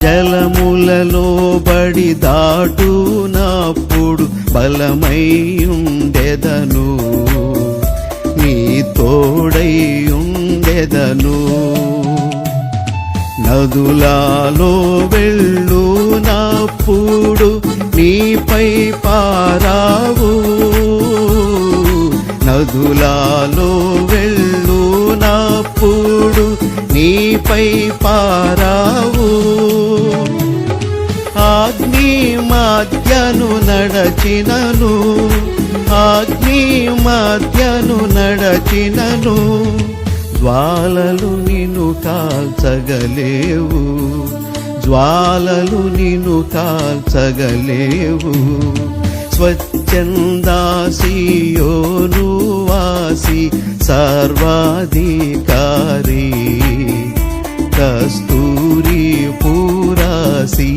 జలములలో బడి దాటునప్పుడు బలమై ఉండెదను, నీ తోడై ఉండెదను. నదులలో వెళ్ళునప్పుడు నీపై పారావు, నదులలో వెళ్ళునప్పుడు నీపై పారావు. అగ్ని మధ్యను నడచినను, అగ్ని మధ్యను నడచినను, జ్వాలలు నిన్ను కాల్చగలేవు, జ్వాలలు నిన్ను కాల్చగలేవు. స్వచ్ఛందా సియోను వాసి సర్వాధికారి, కస్తూరి పురాసి